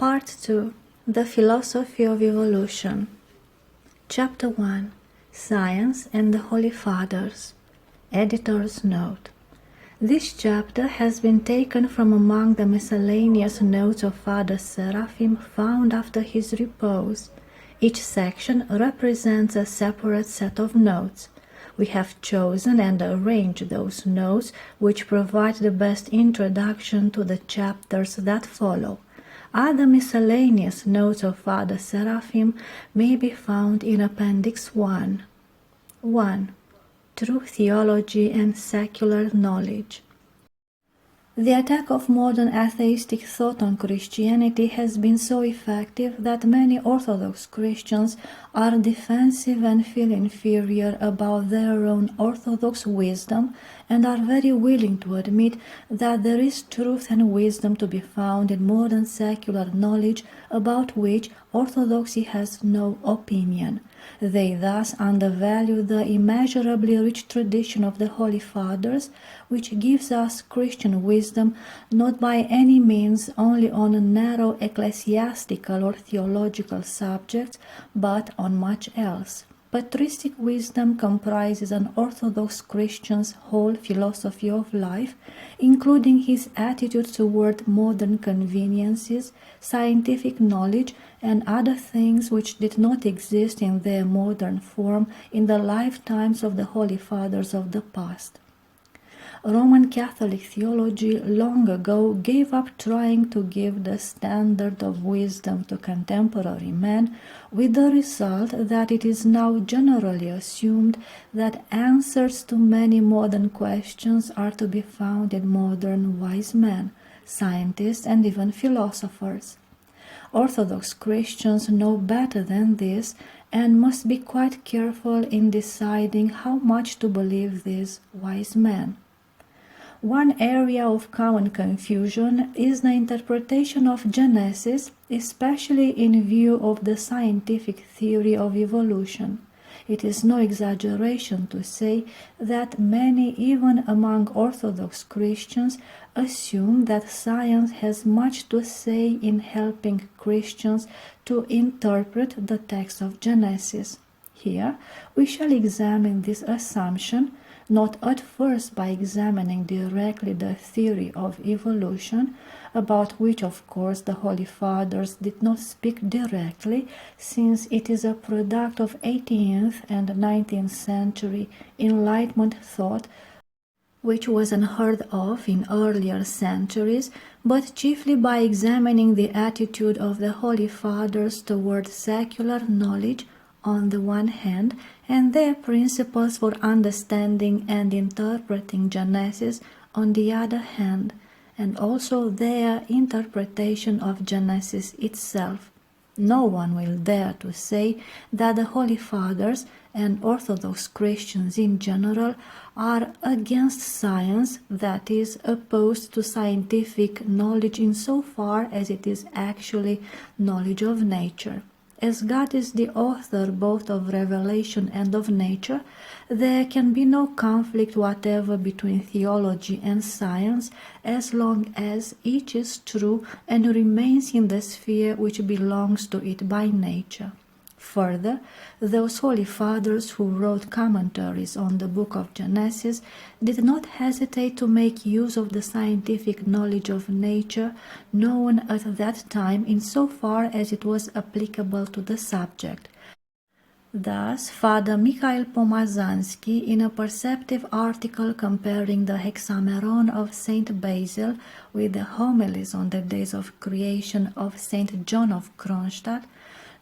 Part 2. The Philosophy of Evolution. Chapter 1. Science and the Holy Fathers. Editor's Note. This chapter has been taken from among the miscellaneous notes of Father Seraphim found after his repose. Each section represents a separate set of notes. We have chosen and arranged those notes which provide the best introduction to the chapters that follow. Other miscellaneous notes of Father Seraphim may be found in Appendix 1. 1. True Theology and Secular Knowledge. The attack of modern atheistic thought on Christianity has been so effective that many Orthodox Christians are defensive and feel inferior about their own Orthodox wisdom and are very willing to admit that there is truth and wisdom to be found in modern secular knowledge about which Orthodoxy has no opinion. They thus undervalue the immeasurably rich tradition of the Holy Fathers, which gives us Christian wisdom not by any means only on narrow ecclesiastical or theological subjects, but on much else. Patristic wisdom comprises an Orthodox Christian's whole philosophy of life, including his attitude toward modern conveniences, scientific knowledge, and other things which did not exist in their modern form in the lifetimes of the Holy Fathers of the past. Roman Catholic theology long ago gave up trying to give the standard of wisdom to contemporary men, with the result that it is now generally assumed that answers to many modern questions are to be found in modern wise men, scientists, and even philosophers. Orthodox Christians know better than this and must be quite careful in deciding how much to believe these wise men. One area of common confusion is the interpretation of Genesis, especially in view of the scientific theory of evolution. It is no exaggeration to say that many, even among Orthodox Christians, assume that science has much to say in helping Christians to interpret the text of Genesis. Here, we shall examine this assumption, not at first by examining directly the theory of evolution, about which of course the Holy Fathers did not speak directly, since it is a product of 18th and 19th century Enlightenment thought, which was unheard of in earlier centuries, but chiefly by examining the attitude of the Holy Fathers toward secular knowledge on the one hand, and their principles for understanding and interpreting Genesis on the other hand, and also their interpretation of Genesis itself. No one will dare to say that the Holy Fathers and Orthodox Christians in general are against science, that is, opposed to scientific knowledge insofar as it is actually knowledge of nature. As God is the author both of revelation and of nature, there can be no conflict whatever between theology and science as long as each is true and remains in the sphere which belongs to it by nature. Further, those Holy Fathers who wrote commentaries on the book of Genesis did not hesitate to make use of the scientific knowledge of nature known at that time insofar as it was applicable to the subject. Thus, Father Michael Pomazanski, in a perceptive article comparing the Hexameron of Saint Basil with the homilies on the days of creation of Saint John of Kronstadt,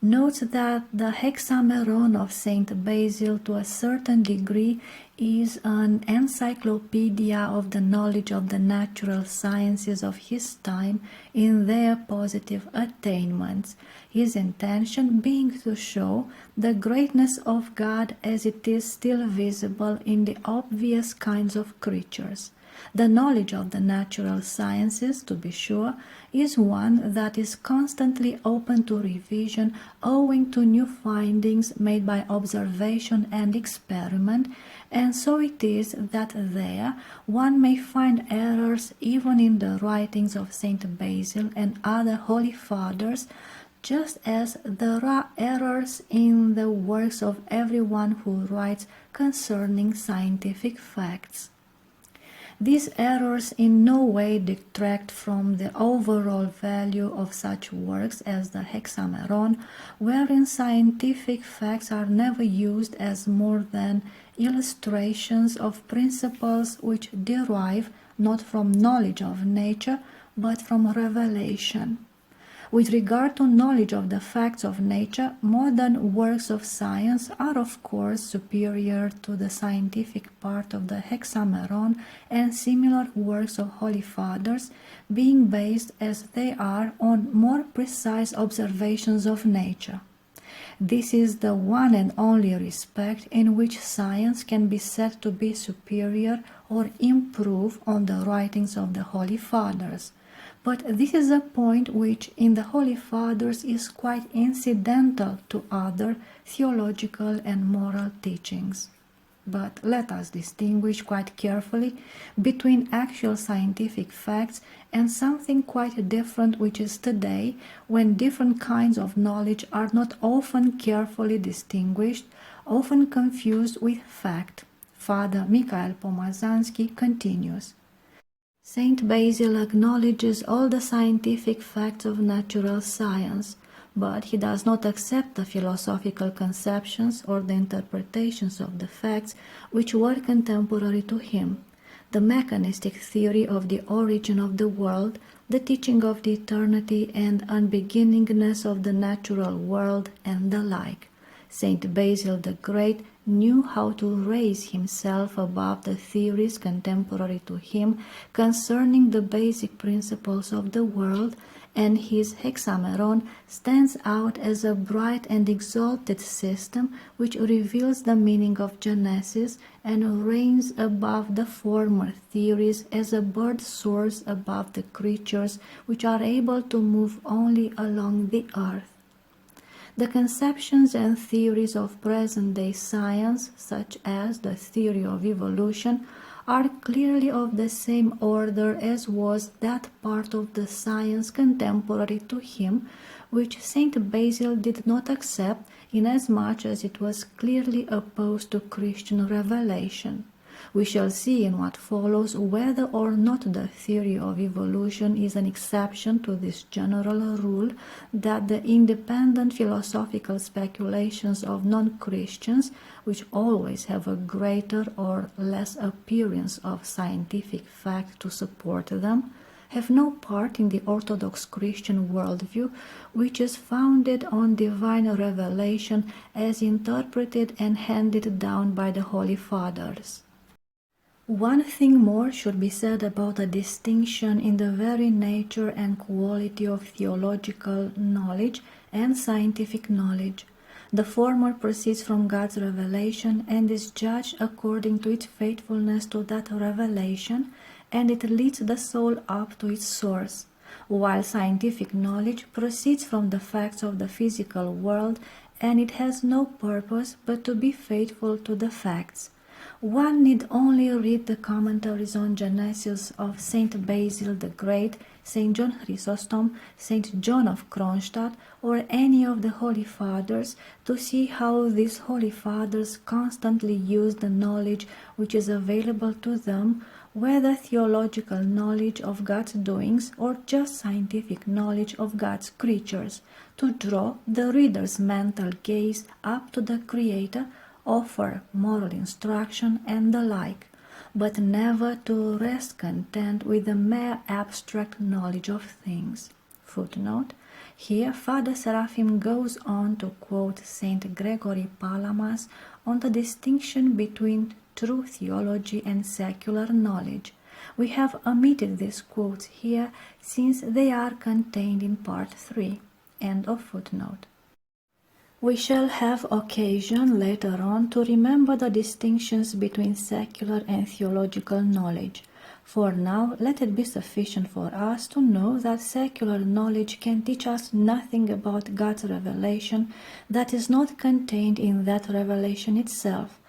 notes that the Hexameron of Saint Basil to a certain degree is an encyclopedia of the knowledge of the natural sciences of his time in their positive attainments, his intention being to show the greatness of God as it is still visible in the obvious kinds of creatures. The knowledge of the natural sciences, to be sure, is one that is constantly open to revision owing to new findings made by observation and experiment, and so it is that there one may find errors even in the writings of Saint Basil and other holy fathers, just as there are errors in the works of everyone who writes concerning scientific facts. These errors in no way detract from the overall value of such works as the Hexameron, wherein scientific facts are never used as more than illustrations of principles which derive not from knowledge of nature, but from revelation. With regard to knowledge of the facts of nature, modern works of science are of course superior to the scientific part of the Hexameron and similar works of Holy Fathers, being based as they are on more precise observations of nature. This is the one and only respect in which science can be said to be superior or improve on the writings of the Holy Fathers. But this is a point which in the Holy Fathers is quite incidental to other theological and moral teachings. But let us distinguish quite carefully between actual scientific facts and something quite different, which is today, when different kinds of knowledge are not often carefully distinguished, often confused with fact. Father Michael Pomazanski continues. Saint Basil acknowledges all the scientific facts of natural science, but he does not accept the philosophical conceptions or the interpretations of the facts which were contemporary to him. The mechanistic theory of the origin of the world, the teaching of the eternity and unbeginningness of the natural world, and the like. Saint Basil the Great knew how to raise himself above the theories contemporary to him concerning the basic principles of the world, and his Hexameron stands out as a bright and exalted system which reveals the meaning of Genesis and reigns above the former theories as a bird soars above the creatures which are able to move only along the earth. The conceptions and theories of present-day science, such as the theory of evolution, are clearly of the same order as was that part of the science contemporary to him, which Saint Basil did not accept, inasmuch as it was clearly opposed to Christian revelation. We shall see in what follows whether or not the theory of evolution is an exception to this general rule that the independent philosophical speculations of non-Christians, which always have a greater or less appearance of scientific fact to support them, have no part in the Orthodox Christian worldview, which is founded on divine revelation as interpreted and handed down by the Holy Fathers. One thing more should be said about a distinction in the very nature and quality of theological knowledge and scientific knowledge. The former proceeds from God's revelation and is judged according to its faithfulness to that revelation, and it leads the soul up to its source, while scientific knowledge proceeds from the facts of the physical world, and it has no purpose but to be faithful to the facts. One need only read the commentaries on Genesis of Saint Basil the Great, Saint John Chrysostom, Saint John of Kronstadt, or any of the Holy Fathers to see how these Holy Fathers constantly use the knowledge which is available to them, whether theological knowledge of God's doings or just scientific knowledge of God's creatures, to draw the reader's mental gaze up to the Creator, offer moral instruction and the like, but never to rest content with the mere abstract knowledge of things. Footnote. Here Father Seraphim goes on to quote Saint Gregory Palamas on the distinction between true theology and secular knowledge. We have omitted these quotes here since they are contained in part 3. End of footnote. We shall have occasion later on to remember the distinctions between secular and theological knowledge. For now, let it be sufficient for us to know that secular knowledge can teach us nothing about God's revelation that is not contained in that revelation itself.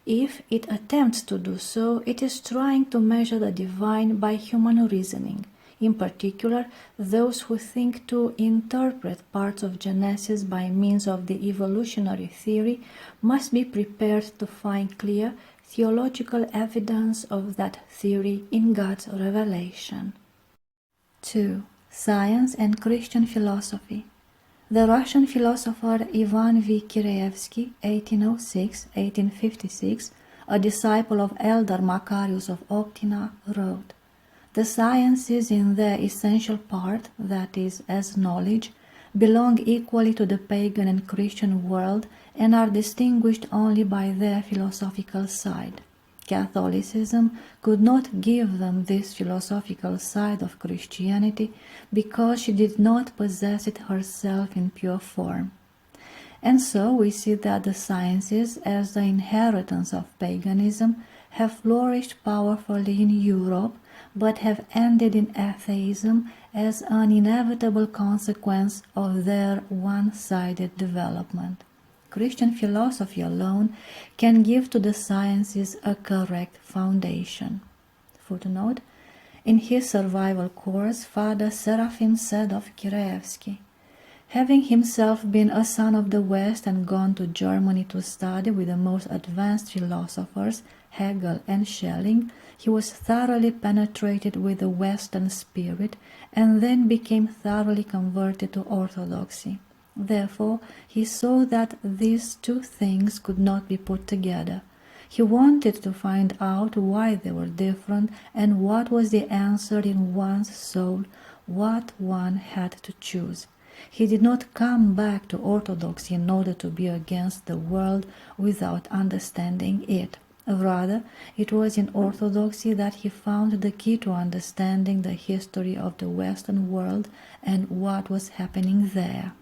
If it attempts to do so, it is trying to measure the divine by human reasoning. In particular, those who think to interpret parts of Genesis by means of the evolutionary theory must be prepared to find clear theological evidence of that theory in God's revelation. 2. Science and Christian philosophy. The Russian philosopher Ivan V. Kiraevsky, 1806-1856, a disciple of elder Macarius of Optina, wrote, "The sciences in their essential part, that is, as knowledge, belong equally to the pagan and Christian world and are distinguished only by their philosophical side. Catholicism could not give them this philosophical side of Christianity because she did not possess it herself in pure form." And so we see that the sciences, as the inheritance of paganism, have flourished powerfully in Europe, but have ended in atheism as an inevitable consequence of their one-sided development. Christian philosophy alone can give to the sciences a correct foundation. Footnote: in his survival course, Father Seraphim said of Kiraevsky, "Having himself been a son of the West and gone to Germany to study with the most advanced philosophers, Hegel and Schelling, he was thoroughly penetrated with the Western spirit and then became thoroughly converted to orthodoxy. Therefore, he saw that these two things could not be put together. He wanted to find out why they were different and what was the answer in one's soul, what one had to choose. He did not come back to orthodoxy in order to be against the world without understanding it. Rather, it was in orthodoxy that he found the key to understanding the history of the Western world and what was happening there."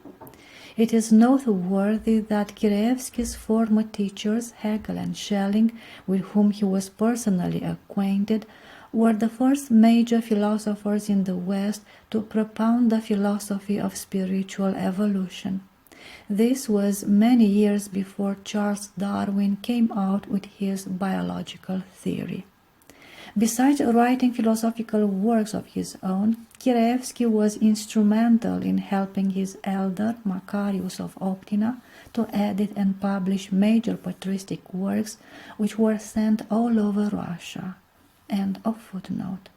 It is noteworthy that Kiraevsky's former teachers, Hegel and Schelling, with whom he was personally acquainted, were the first major philosophers in the West to propound the philosophy of spiritual evolution. This was many years before Charles Darwin came out with his biological theory. Besides writing philosophical works of his own, Kiraevsky was instrumental in helping his elder, Macarius of Optina, to edit and publish major patristic works which were sent all over Russia. End of footnote.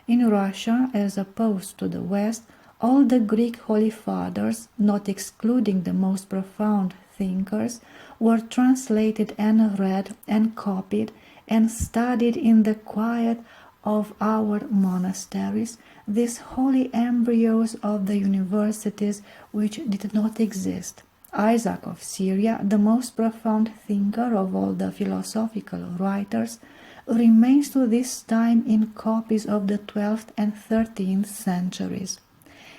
In Russia, as opposed to the West, all the Greek Holy Fathers, not excluding the most profound thinkers, were translated and read and copied and studied in the quiet of our monasteries, these holy embryos of the universities which did not exist. Isaac of Syria, the most profound thinker of all the philosophical writers, remains to this time in copies of the 12th and 13th centuries.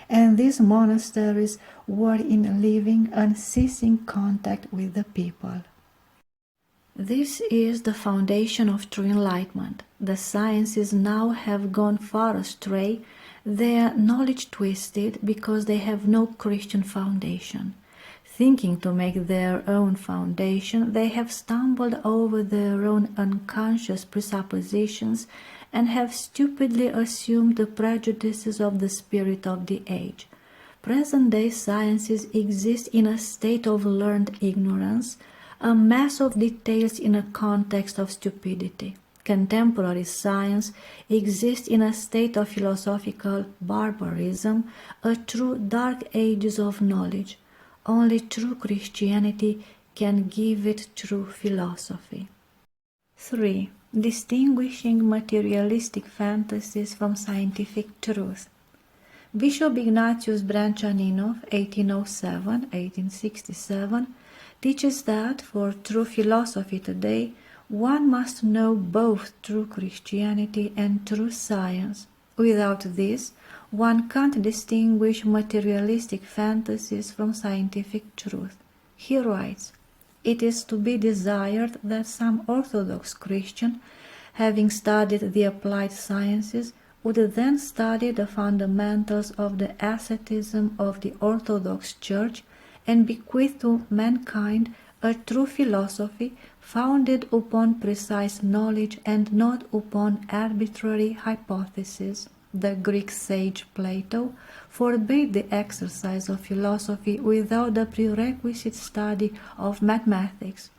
And these monasteries were in living, unceasing contact with the people. This is the foundation of true enlightenment. The sciences now have gone far astray, their knowledge twisted, because they have no Christian foundation. Thinking to make their own foundation, they have stumbled over their own unconscious presuppositions and have stupidly assumed the prejudices of the spirit of the age. Present-day sciences exist in a state of learned ignorance, a mass of details in a context of stupidity. Contemporary science exists in a state of philosophical barbarism, a true dark ages of knowledge. Only true Christianity can give it true philosophy. 3. Distinguishing materialistic fantasies from scientific truth. Bishop Ignatius Brancianinov, 1807-1867, teaches that for true philosophy today, one must know both true Christianity and true science. Without this, one can't distinguish materialistic fantasies from scientific truth. He writes, "It is to be desired that some Orthodox Christian, having studied the applied sciences, would then study the fundamentals of the asceticism of the Orthodox Church and bequeath to mankind a true philosophy founded upon precise knowledge and not upon arbitrary hypotheses. The Greek sage Plato forbade the exercise of philosophy without the prerequisite study of mathematics.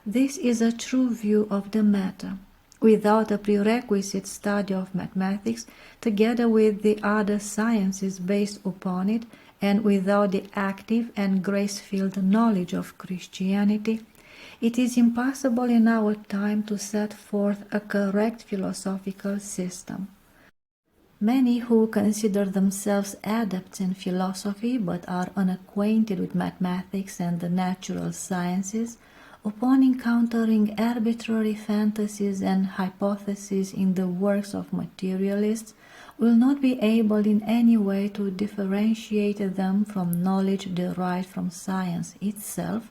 This is a true view of the matter. Without a prerequisite study of mathematics, together with the other sciences based upon it, and without the active and grace-filled knowledge of Christianity, it is impossible in our time to set forth a correct philosophical system. Many who consider themselves adepts in philosophy but are unacquainted with mathematics and the natural sciences, upon encountering arbitrary fantasies and hypotheses in the works of materialists, will not be able in any way to differentiate them from knowledge derived from science itself,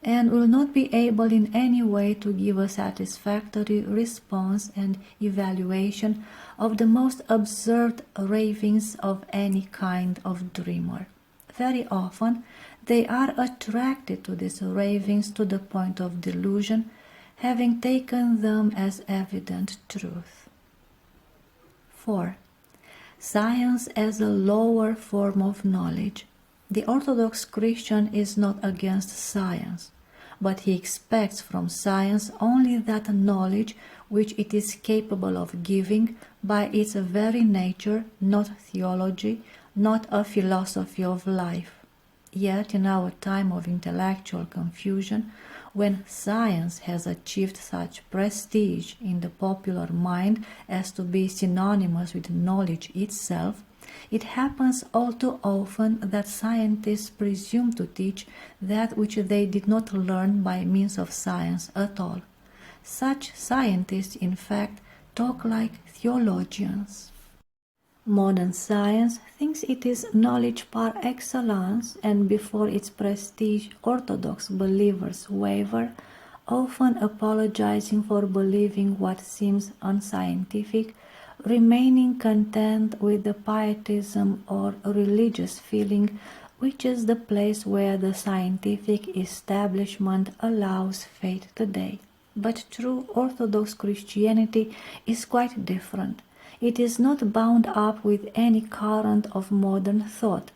and will not be able in any way to give a satisfactory response and evaluation of the most absurd ravings of any kind of dreamer. Very often, they are attracted to these ravings to the point of delusion, having taken them as evident truth. 4. Science as a lower form of knowledge. The Orthodox Christian is not against science, but he expects from science only that knowledge which it is capable of giving by its very nature, not theology, not a philosophy of life. Yet in our time of intellectual confusion, when science has achieved such prestige in the popular mind as to be synonymous with knowledge itself, it happens all too often that scientists presume to teach that which they did not learn by means of science at all. Such scientists, in fact, talk like theologians. Modern science thinks it is knowledge par excellence, and before its prestige Orthodox believers waver, often apologizing for believing what seems unscientific, remaining content with the pietism or religious feeling which is the place where the scientific establishment allows faith today. But true Orthodox Christianity is quite different. It is not bound up with any current of modern thought.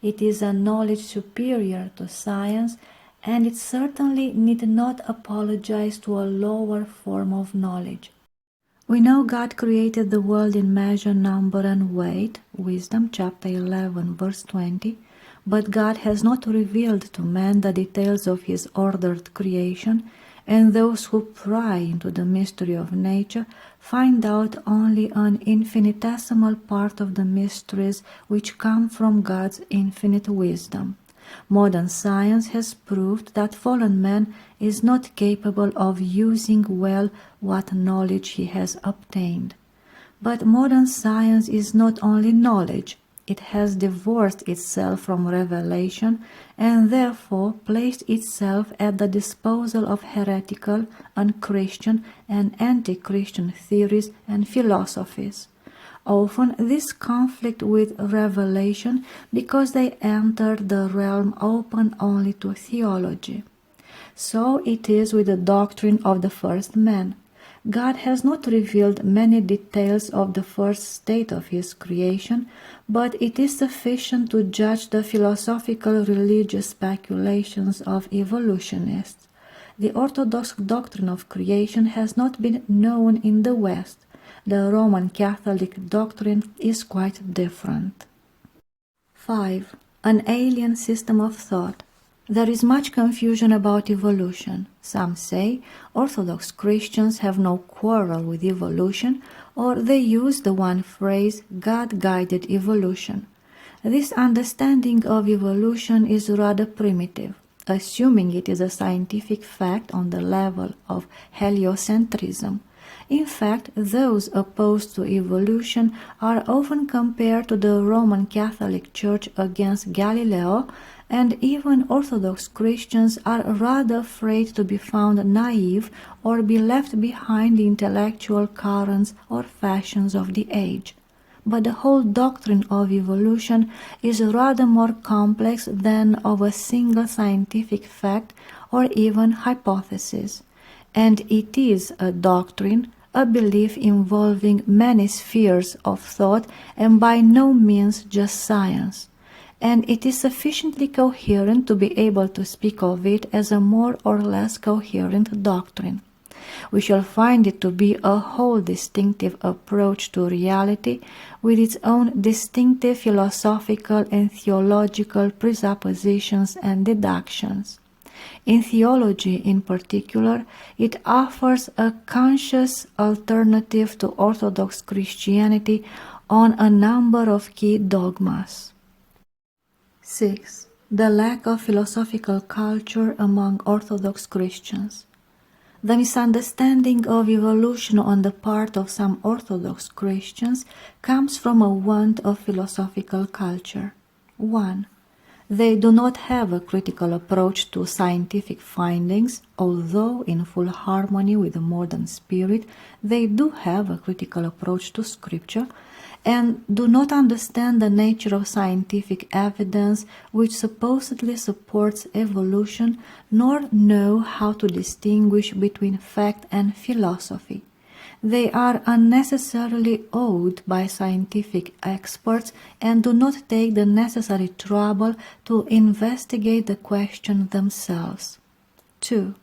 It is a knowledge superior to science, and it certainly need not apologize to a lower form of knowledge. We know God created the world in measure, number, and weight, Wisdom chapter 11, verse 20, but God has not revealed to man the details of his ordered creation, and those who pry into the mystery of nature find out only an infinitesimal part of the mysteries which come from God's infinite wisdom. Modern science has proved that fallen man is not capable of using well what knowledge he has obtained. But modern science is not only knowledge. It has divorced itself from revelation and therefore placed itself at the disposal of heretical, unchristian, and anti-Christian theories and philosophies. Often this conflict with revelation because they enter the realm open only to theology. So it is with the doctrine of the first man. God has not revealed many details of the first state of his creation, but it is sufficient to judge the philosophical religious speculations of evolutionists. The Orthodox doctrine of creation has not been known in the West. The Roman Catholic doctrine is quite different. 5. An alien system of thought. There is much confusion about evolution. Some say Orthodox Christians have no quarrel with evolution, or they use the one phrase, God-guided evolution. This understanding of evolution is rather primitive, assuming it is a scientific fact on the level of heliocentrism. In fact, those opposed to evolution are often compared to the Roman Catholic Church against Galileo, and even Orthodox Christians are rather afraid to be found naive or be left behind the intellectual currents or fashions of the age. But the whole doctrine of evolution is rather more complex than of a single scientific fact or even hypothesis, and it is a doctrine, a belief involving many spheres of thought and by no means just science, and it is sufficiently coherent to be able to speak of it as a more or less coherent doctrine. We shall find it to be a whole distinctive approach to reality with its own distinctive philosophical and theological presuppositions and deductions. In theology in particular, it offers a conscious alternative to Orthodox Christianity on a number of key dogmas. 6. The lack of philosophical culture among Orthodox Christians. The misunderstanding of evolution on the part of some Orthodox Christians comes from a want of philosophical culture. 1. They do not have a critical approach to scientific findings, although in full harmony with the modern spirit, they do have a critical approach to Scripture, and do not understand the nature of scientific evidence which supposedly supports evolution, nor know how to distinguish between fact and philosophy. They are unnecessarily awed by scientific experts and do not take the necessary trouble to investigate the question themselves. 2.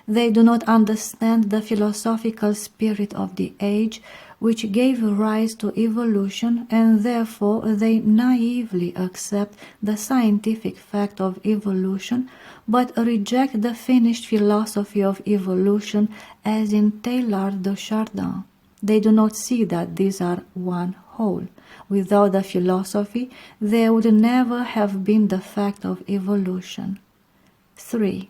They do not understand the philosophical spirit of the age which gave rise to evolution, and therefore they naively accept the scientific fact of evolution, but reject the finished philosophy of evolution as in Teilhard de Chardin. They do not see that these are one whole. Without the philosophy, there would never have been the fact of evolution. 3.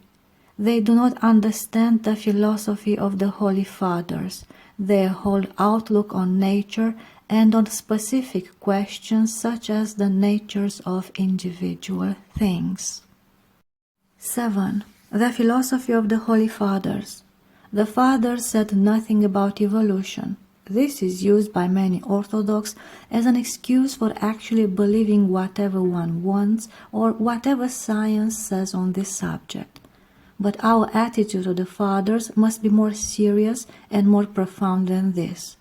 They do not understand the philosophy of the Holy Fathers, their whole outlook on nature and on specific questions such as the natures of individual things. 7. The philosophy of the Holy Fathers. The Fathers said nothing about evolution. This is used by many Orthodox as an excuse for actually believing whatever one wants or whatever science says on this subject. But our attitude to the Fathers must be more serious and more profound than this.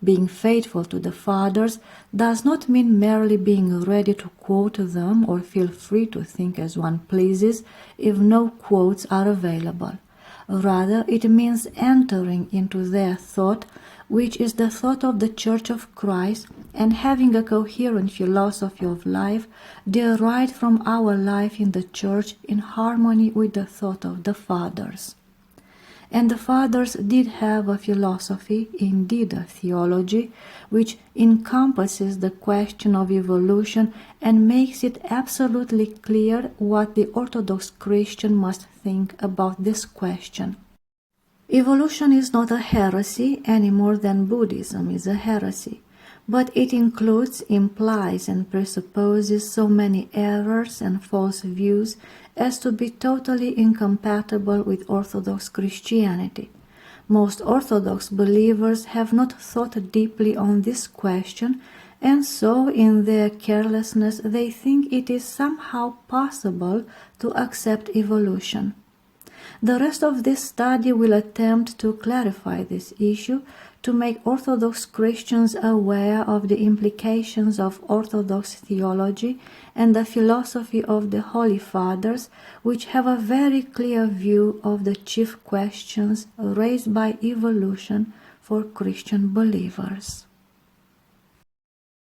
Being faithful to the Fathers does not mean merely being ready to quote them or feel free to think as one pleases if no quotes are available. Rather, it means entering into their thought, which is the thought of the Church of Christ, and having a coherent philosophy of life derived from our life in the Church in harmony with the thought of the Fathers. And the Fathers did have a philosophy, indeed a theology, which encompasses the question of evolution and makes it absolutely clear what the Orthodox Christian must think about this question. Evolution is not a heresy any more than Buddhism is a heresy, but it includes, implies, and presupposes so many errors and false views as to be totally incompatible with Orthodox Christianity. Most Orthodox believers have not thought deeply on this question, and so in their carelessness they think it is somehow possible to accept evolution. The rest of this study will attempt to clarify this issue, to make Orthodox Christians aware of the implications of Orthodox theology and the philosophy of the Holy Fathers, which have a very clear view of the chief questions raised by evolution for Christian believers.